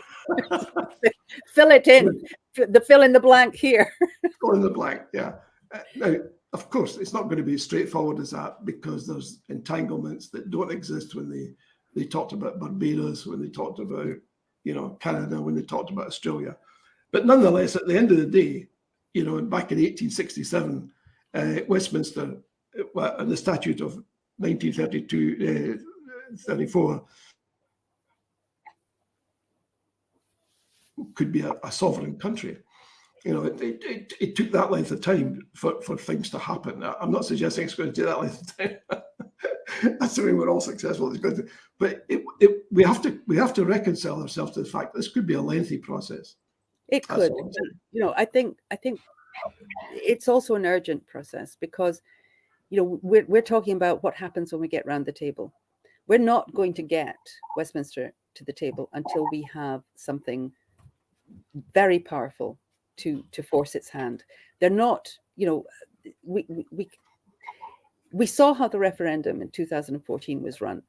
Fill it in, fill in the blank here. Fill in the blank, yeah. Now, of course, it's not going to be as straightforward as that, because there's entanglements that don't exist when they talked about Barbados, when they talked about Canada, when they talked about Australia. But nonetheless, at the end of the day, back in 1867, Westminster, the Statute of 1934, could be a sovereign country. It took that length of time for things to happen. I'm not suggesting it's going to take that length of time. Assuming we're all successful, it's going to. But we have to reconcile ourselves to the fact that this could be a lengthy process. It could. I think it's also an urgent process, because we're talking about what happens when we get round the table. We're not going to get Westminster to the table until we have something very powerful to force its hand. They're not, we saw how the referendum in 2014 was run,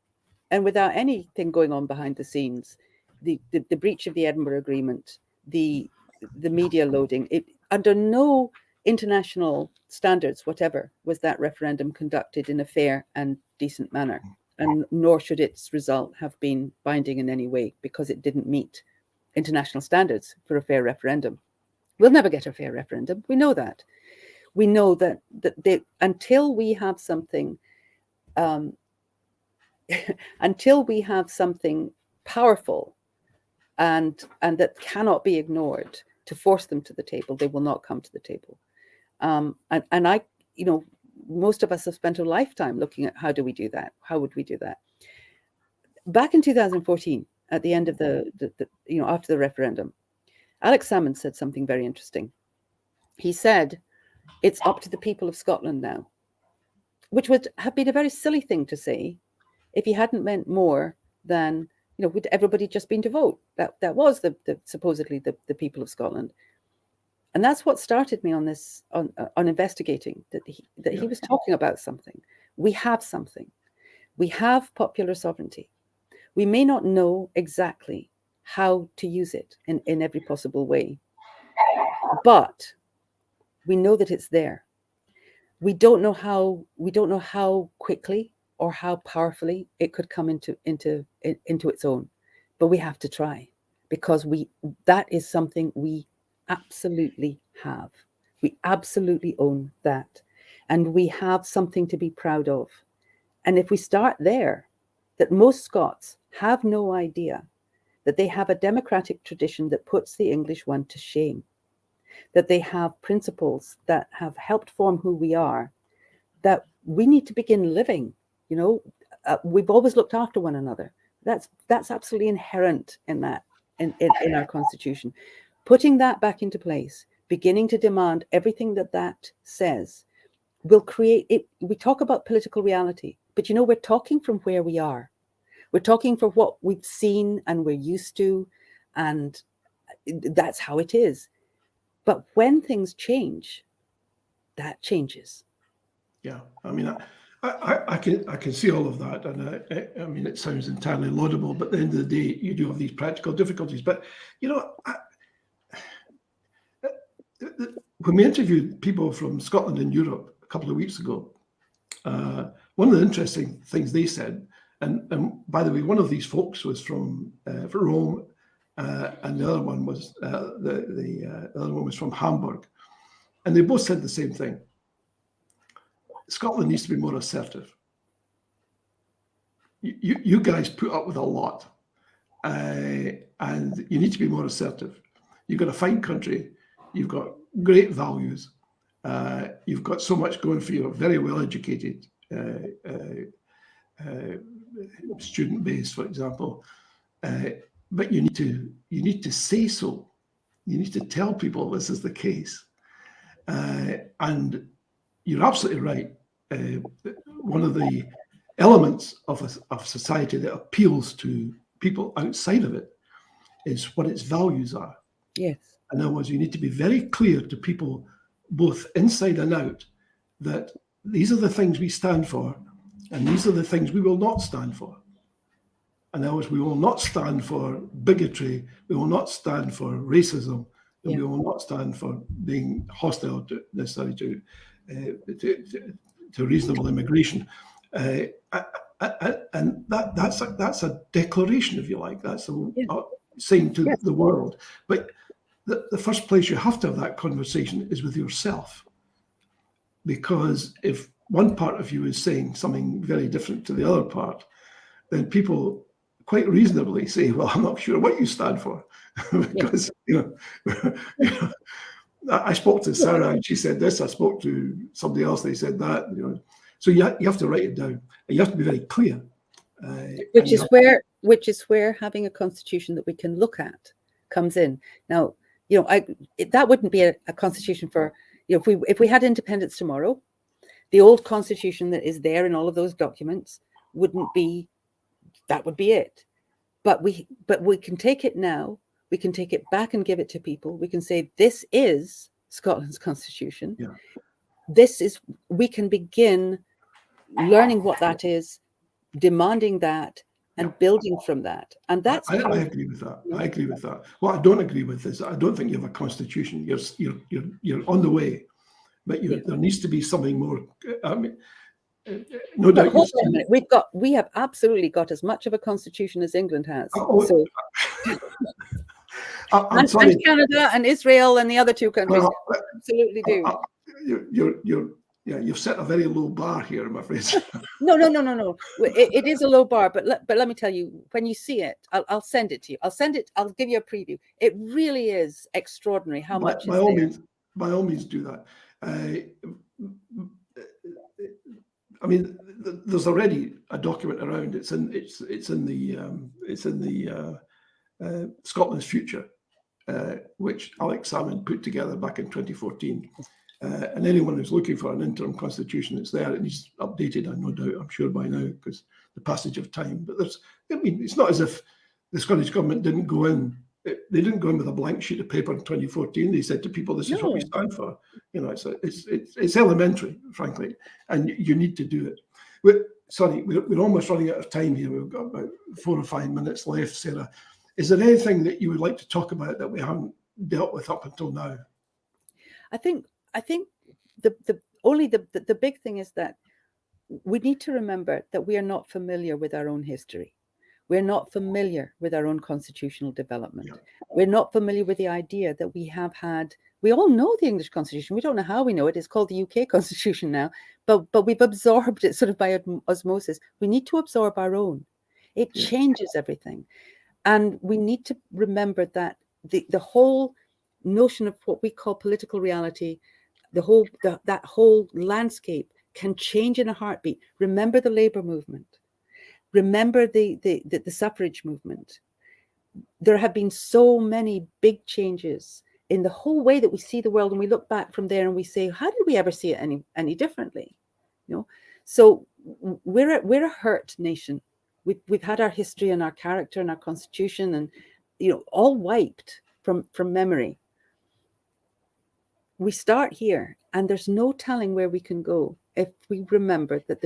and without anything going on behind the scenes, the breach of the Edinburgh Agreement, the media loading, under no international standards whatever was that referendum conducted in a fair and decent manner, and nor should its result have been binding in any way, because it didn't meet international standards for a fair referendum. We'll never get a fair referendum. We know that. We know that until we have something, until we have something powerful and that cannot be ignored to force them to the table, they will not come to the table. And I, most of us have spent a lifetime looking at how do we do that? How would we do that? Back in 2014, at the end of after the referendum, Alex Salmond said something very interesting. He said, it's up to the people of Scotland now, which would have been a very silly thing to say if he hadn't meant more than, would everybody just been to vote? That was supposedly the people of Scotland. And that's what started me on this, on investigating, that he was talking about something. We have something. We have popular sovereignty. We may not know exactly how to use it in every possible way, but we know that it's there. We don't know how quickly or how powerfully it could come into its own, but we have to try, because that is something we absolutely have. We absolutely own that, and we have something to be proud of. And if we start there, that most Scots have no idea that they have a democratic tradition that puts the English one to shame, that they have principles that have helped form who we are, that we need to begin living. We've always looked after one another. That's absolutely inherent in that, in our constitution. Putting that back into place, beginning to demand everything that says, will create it. We talk about political reality, but we're talking from where we are. We're talking for what we've seen and we're used to, and that's how it is. But when things change, that changes. Yeah, I mean, I can see all of that, and I mean, it sounds entirely laudable. But at the end of the day, you do have these practical difficulties. But when we interviewed people from Scotland and Europe a couple of weeks ago, one of the interesting things they said, and by the way, one of these folks was from Rome, and the other one was the other one was from Hamburg, and they both said the same thing. Scotland needs to be more assertive. You guys put up with a lot, and you need to be more assertive. You've got a fine country. You've got great values. You've got so much going for you. Very well educated student base, for example. But you need to say so. You need to tell people this is the case. And you're absolutely right. One of the elements of society that appeals to people outside of it is what its values are. Yes. In other words, you need to be very clear to people, both inside and out, that these are the things we stand for, and these are the things we will not stand for. In other words, we will not stand for bigotry, we will not stand for racism, and we will not stand for being hostile to necessarily to reasonable immigration. And that's a declaration, if you like. That's a saying to the world. But the first place you have to have that conversation is with yourself. Because if one part of you is saying something very different to the other part, then people quite reasonably say, well, I'm not sure what you stand for. Because, I spoke to Sara and she said this, I spoke to somebody else, they said that, So you have to write it down, and you have to be very clear. Which is where having a constitution that we can look at comes in. Now, that wouldn't be a constitution for, if we had independence tomorrow, the old constitution that is there in all of those documents wouldn't be, that would be it. But we can take it now, we can take it back and give it to people. We can say, this is Scotland's constitution. Yeah. We can begin learning what that is, demanding that, and building from that. And that's I agree with that. I agree with that. What I don't agree with is I don't think you have a constitution. You're on the way, but there needs to be something more. I mean, no doubt. Hold on a minute. We have absolutely got as much of a constitution as England has. I'm sorry. And Canada and Israel and the other two countries absolutely do. You've set a very low bar here, I'm afraid. No. It is a low bar, but let me tell you, when you see it, I'll send it to you. I'll give you a preview. It really is extraordinary how much. By all means, do that. I mean, there's already a document around. It's in the Scotland's Future, which Alex Salmon put together back in 2014. And anyone who's looking for an interim constitution, it's there. It needs updated, no doubt, I'm sure by now, because the passage of time. But it's not as if the Scottish government didn't go in they didn't go in with a blank sheet of paper in 2014. They said to people, "This is what we stand for." You know, it's elementary, frankly, and you need to do it. We're almost running out of time here. We've got about 4 or 5 minutes left, Sarah. Is there anything that you would like to talk about that we haven't dealt with up until now? I think the big thing is that we need to remember that we are not familiar with our own history. We're not familiar with our own constitutional development. Yeah. We're not familiar with the idea that we have had. We all know the English Constitution. We don't know how we know it. It's called the UK Constitution now, but we've absorbed it sort of by osmosis. We need to absorb our own. It changes everything. And we need to remember that the whole notion of what we call political reality, that whole landscape can change in a heartbeat. Remember the labor movement. Remember the suffrage movement. There have been so many big changes in the whole way that we see the world, and we look back from there and we say, how did we ever see it any differently? You know, so we're a hurt nation. We've had our history and our character and our constitution, and all wiped from memory. We start here, and there's no telling where we can go if we remember that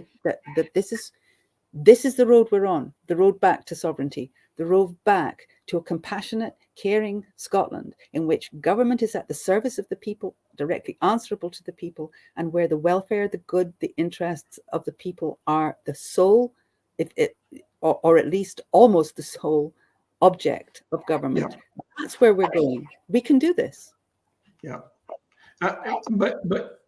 this is the road we're on, the road back to sovereignty, the road back to a compassionate, caring Scotland in which government is at the service of the people, directly answerable to the people, and where the welfare, the good, the interests of the people are the sole, or at least almost the sole object of government. Yeah. That's where we're going. We can do this. Yeah. But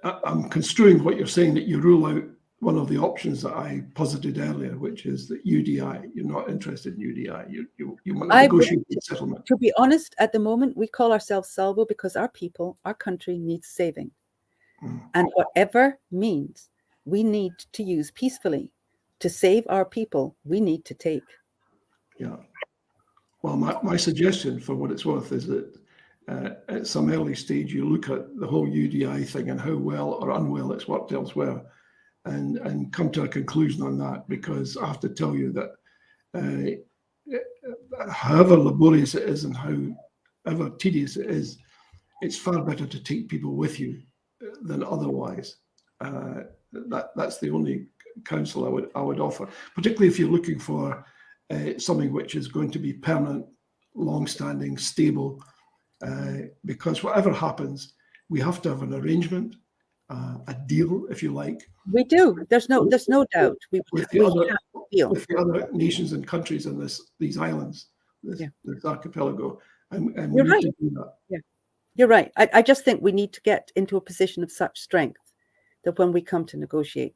I'm construing what you're saying, that you rule out one of the options that I posited earlier, which is that UDI. You're not interested in UDI. You want to negotiate settlement. To be honest, at the moment, we call ourselves Salvo because our people, our country needs saving. And whatever means we need to use peacefully to save our people, we need to take. Yeah. Well, my suggestion, for what it's worth, is that at some early stage, you look at the whole UDI thing and how well or unwell it's worked elsewhere, and come to a conclusion on that, because I have to tell you that however laborious it is and however tedious it is, it's far better to take people with you than otherwise. That's the only counsel I would offer, particularly if you're looking for something which is going to be permanent, long-standing, stable, because whatever happens, we have to have an arrangement, a deal, if you like. We do. There's no doubt. With the other nations and countries in these islands, this archipelago, and we need to do that. Yeah, you're right. I just think we need to get into a position of such strength that when we come to negotiate,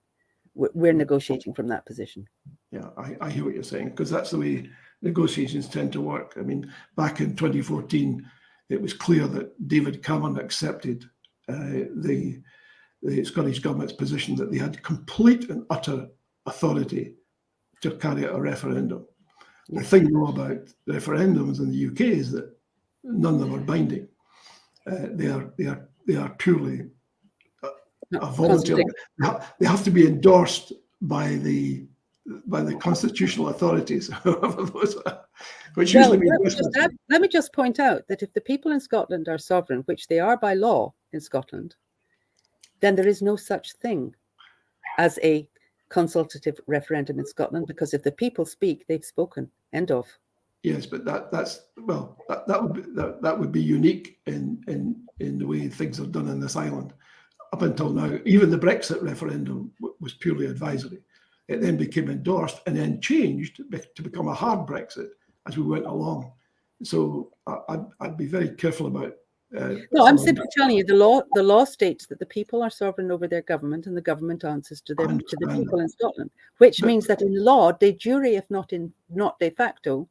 we're negotiating from that position. Yeah, I hear what you're saying, because that's the way negotiations tend to work. I mean, back in 2014, it was clear that David Cameron accepted the Scottish Government's position that they had complete and utter authority to carry out a referendum. The thing though about referendums in the UK is that none of them are binding. They are purely a voluntary. They have to be endorsed by the constitutional authorities, whoever those are, which usually means Westminster. Let me just point out that if the people in Scotland are sovereign, which they are by law in Scotland, then there is no such thing as a consultative referendum in Scotland, because if the people speak, they've spoken. End of. Yes, but that would be unique in the way things are done in this island. Up until now, even the Brexit referendum was purely advisory. It then became endorsed and then changed to become a hard Brexit as we went along. So I'd be very careful about. No, I'm simply telling you, the law states that the people are sovereign over their government, and the government answers to the people in Scotland, which means that in law, de jure, if not de facto,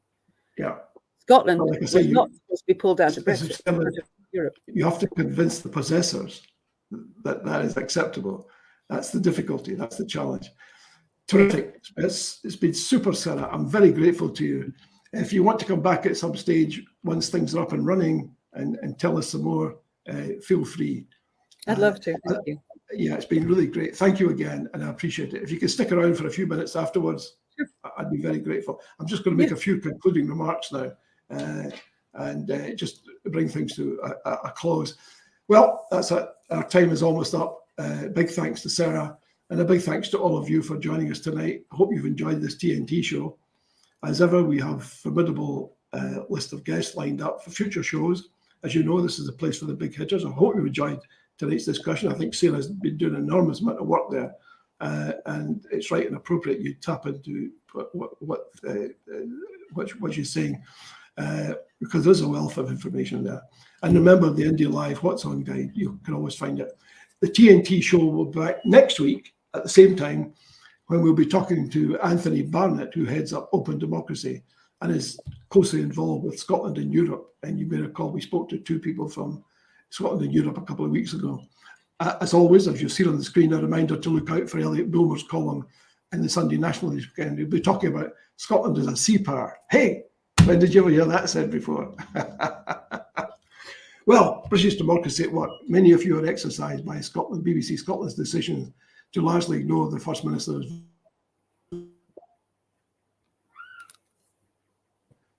Scotland is not supposed to be pulled out of Brexit. Europe. You have to convince the possessors that is acceptable. That's the difficulty. That's the challenge. Terrific. It's been super, Sarah. I'm very grateful to you. If you want to come back at some stage once things are up and running and tell us some more, feel free. I'd love to. Thank you. Yeah, it's been really great. Thank you again, and I appreciate it. If you can stick around for a few minutes afterwards, I'd be very grateful. I'm just going to make a few concluding remarks now, and just bring things to a close. Well, that's it. Our time is almost up. Big thanks to Sara, and a big thanks to all of you for joining us tonight. I hope you've enjoyed this TNT show. As ever, we have a formidable list of guests lined up for future shows. As you know, this is a place for the big hitters. I hope you enjoyed tonight's discussion. I think Sara's been doing an enormous amount of work there, and it's right and appropriate you tap into what she's saying, because there's a wealth of information there. And remember the India Live What's On guide, you can always find it. The TNT show will be back next week at the same time, when we'll be talking to Anthony Barnett, who heads up Open Democracy and is closely involved with Scotland and Europe. And you may recall we spoke to two people from Scotland and Europe a couple of weeks ago. As always, as you'll see on the screen, a reminder to look out for Elliot Bulmer's column in the Sunday National this weekend. We'll be talking about Scotland as a sea power. Hey, when did you ever hear that said before? Well, British democracy at work. Many of you are exercised by Scotland, BBC Scotland's decision to largely ignore the First Minister's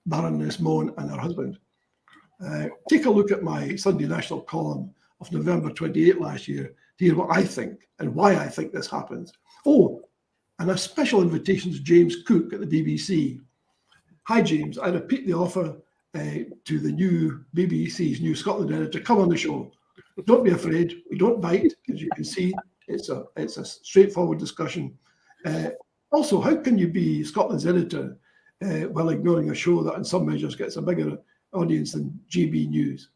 Baroness Moan and her husband. Take a look at my Sunday National column of November 28 last year to hear what I think and why I think this happens. Oh, and a special invitation to James Cook at the BBC. Hi, James. I repeat the offer to the new BBC's new Scotland editor. Come on the show. Don't be afraid. We don't bite, as you can see. It's a straightforward discussion. Also, how can you be Scotland's editor while ignoring a show that in some measures gets a bigger audience than GB News?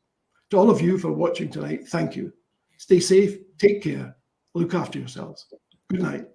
To all of you for watching tonight, thank you. Stay safe, take care, look after yourselves. Good night.